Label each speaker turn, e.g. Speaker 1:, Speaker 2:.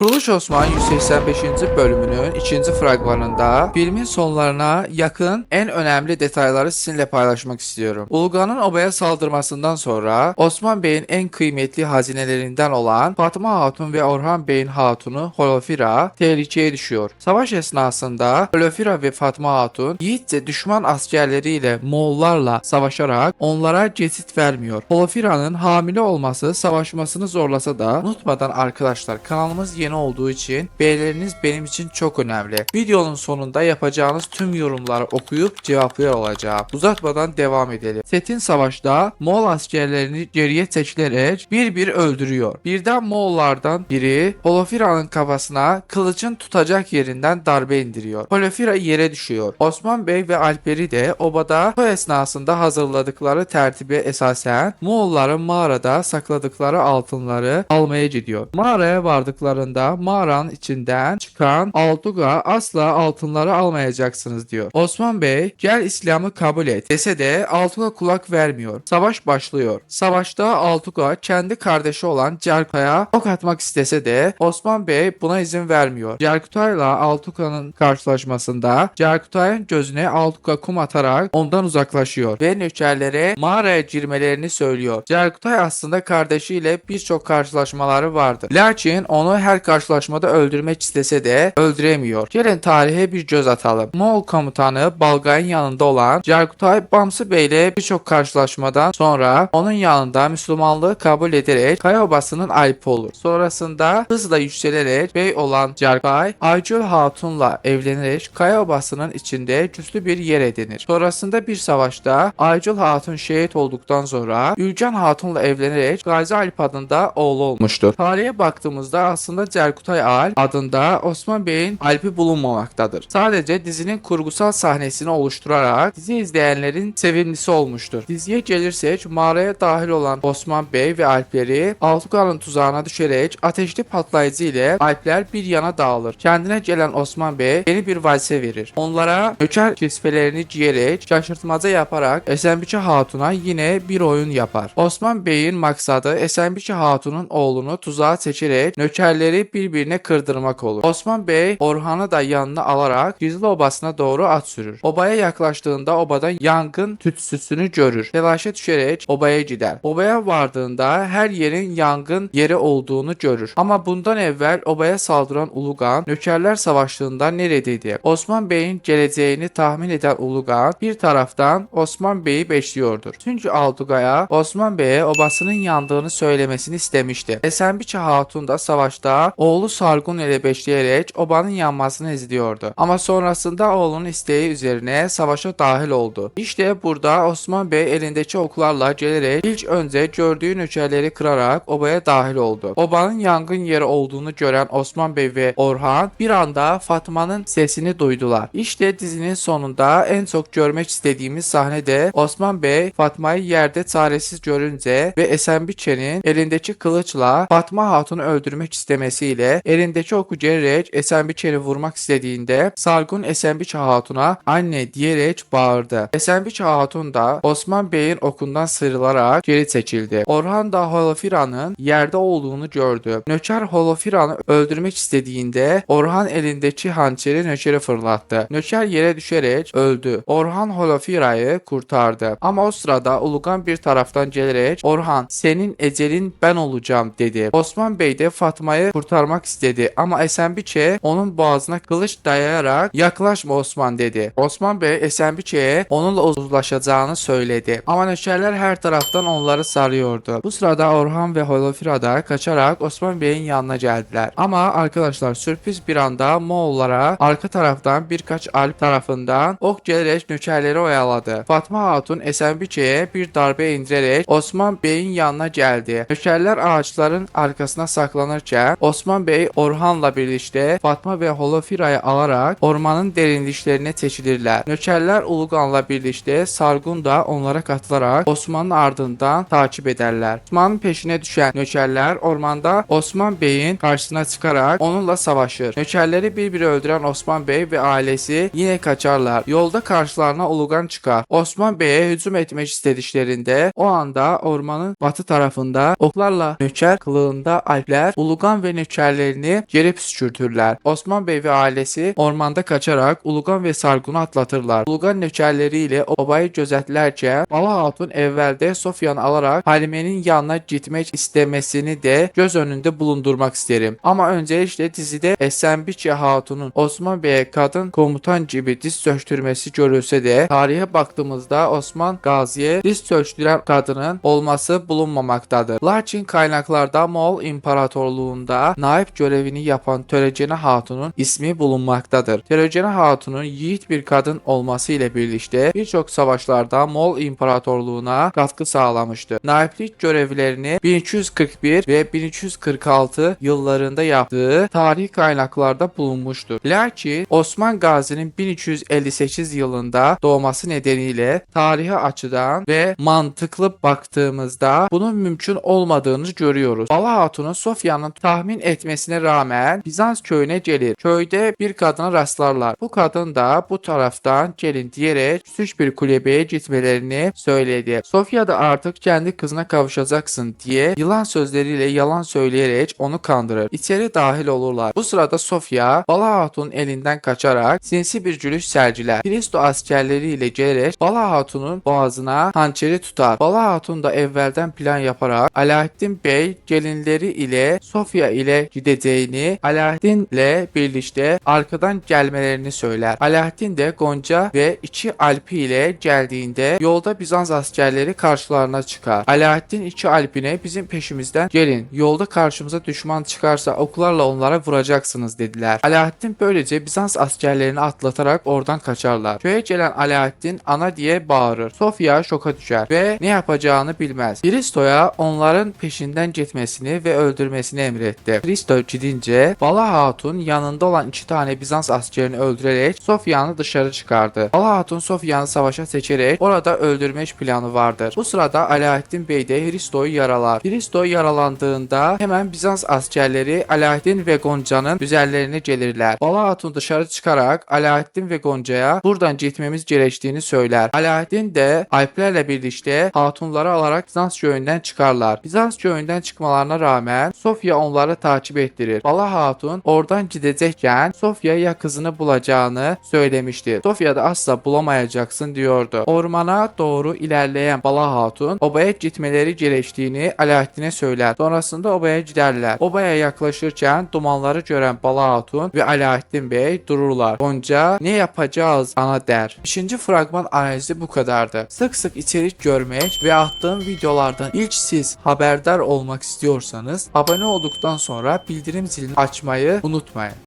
Speaker 1: Kuruluş Osman 185. bölümünün 2. fragmanında filmin sonlarına yakın en önemli detayları sizinle paylaşmak istiyorum. Ulugan'ın obaya saldırmasından sonra Osman Bey'in en kıymetli hazinelerinden olan Fatma Hatun ve Orhan Bey'in hatunu Holofira tehlikeye düşüyor. Savaş esnasında Holofira ve Fatma Hatun yiğitçe düşman askerleriyle Moğollarla savaşarak onlara geçit vermiyor. Holofira'nın hamile olması savaşmasını zorlasa da unutmadan arkadaşlar, kanalımız yeni olduğu için beğenileriniz benim için çok önemli. Videonun sonunda yapacağınız tüm yorumları okuyup cevaplıyor olacağım. Uzatmadan devam edelim. Setin savaşta Moğol askerlerini geriye çekilerek bir öldürüyor. Birden Moğollardan biri Holofira'nın kafasına kılıcın tutacak yerinden darbe indiriyor. Holofira yere düşüyor. Osman Bey ve Alper'i de obada bu esnasında hazırladıkları tertibe esasen Moğolların mağarada sakladıkları altınları almaya gidiyor. Mağaraya vardıklarında mağaranın içinden çıkan Altuga asla altınları almayacaksınız diyor. Osman Bey gel İslam'ı kabul et dese de Altuga kulak vermiyor. Savaş başlıyor. Savaşta Altuga kendi kardeşi olan Cerkutay'a ok atmak istese de Osman Bey buna izin vermiyor. Cerkutay'la Altuga'nın karşılaşmasında Cerkutay'ın gözüne Altuga kum atarak ondan uzaklaşıyor ve nökerlere mağaraya girmelerini söylüyor. Cerkutay aslında kardeşiyle birçok karşılaşmaları vardı. Lakin onu her karşılaşmada öldürmek istese de öldüremiyor. Gelin tarihe bir göz atalım. Moğol komutanı Balgay'ın yanında olan Cerkutay Bamsı Bey ile birçok karşılaşmadan sonra onun yanında Müslümanlığı kabul ederek Kaya Obası'nın alpi olur. Sonrasında hızla yükselerek bey olan Cerkutay Aycül Hatun'la evlenerek Kaya Obası'nın içinde güçlü bir yer edinir. Sonrasında bir savaşta Aycül Hatun şehit olduktan sonra Ülcan Hatun'la evlenerek Gazi Alp adında oğlu olmuştur. Tarihe baktığımızda aslında Cerkutay Alp adında Osman Bey'in alpi bulunmamaktadır. Sadece dizinin kurgusal sahnesini oluşturarak dizi izleyenlerin sevimlisi olmuştur. Diziye gelirsek mağaraya dahil olan Osman Bey ve alpleri Altuğa'nın tuzağına düşerek ateşli patlayıcı ile alpler bir yana dağılır. Kendine gelen Osman Bey yeni bir valse verir. Onlara nöker kisvelerini giyerek şaşırtmaca yaparak Esenbiçi Hatun'a yine bir oyun yapar. Osman Bey'in maksadı Esenbiçi Hatun'un oğlunu tuzağa seçerek nökerleri birbirine kırdırmak olur. Osman Bey Orhan'ı da yanına alarak gizli obasına doğru at sürür. Obaya yaklaştığında obadan yangın tütsüsünü görür. Telaşa düşerek obaya gider. Obaya vardığında her yerin yangın yeri olduğunu görür. Ama bundan evvel obaya saldıran Ulugan nökerler savaştığında neredeydi? Osman Bey'in geleceğini tahmin eden Ulugan bir taraftan Osman Bey'i bekliyordur. Çünkü Altuga'ya Osman Bey'e obasının yandığını söylemesini istemişti. Esenbiçi Hatun da savaşta oğlu Sargun ile bekleyerek obanın yanmasını izliyordu. Ama sonrasında oğlunun isteği üzerine savaşa dahil oldu. İşte burada Osman Bey elindeki oklarla gelerek ilk önce gördüğü nökerleri kırarak obaya dahil oldu. Obanın yangın yeri olduğunu gören Osman Bey ve Orhan bir anda Fatma'nın sesini duydular. İşte dizinin sonunda en çok görmek istediğimiz sahnede Osman Bey Fatma'yı yerde çaresiz görünce ve Esenbiçe'nin elindeki kılıçla Fatma Hatun'u öldürmek istemesiyle elindeki oku gererek Esenbiçe'ni vurmak istediğinde Sargun Esenbiçe Hatun'a anne diyerek bağırdı. Esenbiçe Hatun da Osman Bey'in okundan sıyrılarak geri çekildi. Orhan da Holofira'nın yerde olduğunu gördü. Nöker Holofira'nı öldürmek istediğinde Orhan elindeki hançeri nökere fırlattı. Nöker yere düşerek öldü. Orhan Holofira'yı kurtardı. Ama o sırada Ulugan bir taraftan gelerek Orhan senin ecelin ben olacağım dedi. Osman Bey de Fatma'yı kurtarmak istedi ama Esenbiçe onun boğazına kılıç dayayarak yaklaşma Osman dedi. Osman Bey Esenbiçe'ye onunla uzlaşacağını söyledi. Ama nökerler her taraftan onları sarıyordu. Bu sırada Orhan ve Holofira da kaçarak Osman Bey'in yanına geldiler. Ama arkadaşlar sürpriz bir anda Moğollara arka taraftan birkaç alp tarafından ok gelerek nökerleri oyaladı. Fatma Hatun Esenbiçe'ye bir darbe indirerek Osman Bey'in yanına geldi. Nökerler ağaçların arkasına saklanırken Osman Bey Orhan'la birlikte Fatma ve Holofira'yı alarak ormanın derinliklerine çekilirler. Nökerler Ulugan'la birlikte Sargun da onlara katılarak Osman'ın ardından takip ederler. Osman'ın peşine düşen nökerler ormanda Osman Bey'in karşısına çıkarak onunla savaşır. Nökerleri bir öldüren Osman Bey ve ailesi yine kaçarlar. Yolda karşılarına Ulugan çıkar. Osman Bey'e hücum etmek istediklerinde o anda ormanın batı tarafında oklarla nöker kılığında alpler Ulugan ve nökerlerini yere püskürtürler. Osman Bey ve ailesi ormanda kaçarak Ulugan ve Sargun'u atlatırlar. Ulugan nökerleriyle obayı gözetlerken Bala Hatun evvelde Sofyanı alarak Halime'nin yanına gitmek istemesini de göz önünde bulundurmak isterim. Ama öncelikle dizide Esenbiçe Hatun'un Osman Bey'e kadın komutan gibi diz çöktürmesi görülse de tarihe baktığımızda Osman Gazi'ye diz çöktüren kadının olması bulunmamaktadır. Lakin kaynaklarda Moğol İmparatorluğunda naib görevini yapan Törecene Hatun'un ismi bulunmaktadır. Törecene Hatun'un yiğit bir kadın olması ile birlikte birçok savaşlarda Moğol İmparatorluğuna katkı sağlamıştır. Naiplik görevlerini 1241 ve 1246 yıllarında yaptığı tarih kaynaklarda bulunmuştur. Lakin Osman Gazi'nin 1258 yılında doğması nedeniyle tarihi açıdan ve mantıklı baktığımızda bunun mümkün olmadığını görüyoruz. Bala Hatun'un Sofya'nın tahmin etmesine rağmen Bizans köyüne gelir. Köyde bir kadına rastlarlar. Bu kadın da bu taraftan gelin diyerek küçük bir kulübeye gitmelerini söyledi. Sofya da artık kendi kızına kavuşacaksın diye yılan sözleriyle yalan söyleyerek onu kandırır. İçeri dahil olurlar. Bu sırada Sofya Bala Hatun'un elinden kaçarak sinsi bir gülüş sergiler. Hristo askerleriyle gelerek Bala Hatun'un boğazına hançeri tutar. Bala Hatun da evvelden plan yaparak Alaaddin Bey gelinleri ile Sofya ile gideceğini, Alaaddin ile birlikte arkadan gelmelerini söyler. Alaaddin de Gonca ve iki Alpi ile geldiğinde yolda Bizans askerleri karşılarına çıkar. Alaaddin iki Alpine bizim peşimizden gelin, yolda karşımıza düşman çıkarsa oklarla onlara vuracaksınız dediler. Alaaddin böylece Bizans askerlerini atlatarak oradan kaçarlar. Köye gelen Alaaddin ana diye bağırır. Sofya şoka düşer ve ne yapacağını bilmez. Hristo'ya onların peşinden gitmesini ve öldürmesini emretti. Hristo gidince Bala Hatun yanında olan iki tane Bizans askerini öldürerek Sofya'nı dışarı çıkardı. Bala Hatun Sofya'nı savaşa seçerek orada öldürmek planı vardır. Bu sırada Alaaddin Bey de Hristo'yu yaralar. Hristo yaralandığında hemen Bizans askerleri Alaaddin ve Gonca'nın üzerlerine gelirler. Bala Hatun dışarı çıkarak Alaaddin ve Gonca'ya buradan gitmemiz gerektiğini söyler. Alaaddin de Alplerle birlikte hatunları alarak Bizans köyünden çıkarlar. Bizans köyünden çıkmalarına rağmen Sofya onları takip ettirir. Bala Hatun oradan gidecekken Sofya'ya kızını bulacağını söylemişti. Sofya da asla bulamayacaksın diyordu. Ormana doğru ilerleyen Bala Hatun obaya gitmeleri gerektiğini Alaaddin'e söyler. Sonrasında obaya giderler. Obaya yaklaşırken dumanları gören Bala Hatun ve Alaaddin Bey dururlar. Gonca ne yapacağız ana der. 5. fragman analizi bu kadardı. Sık sık içerik görmek ve attığım videolardan ilk siz haberdar olmak istiyorsanız abone olduktan sonra bildirim zilini açmayı unutmayın.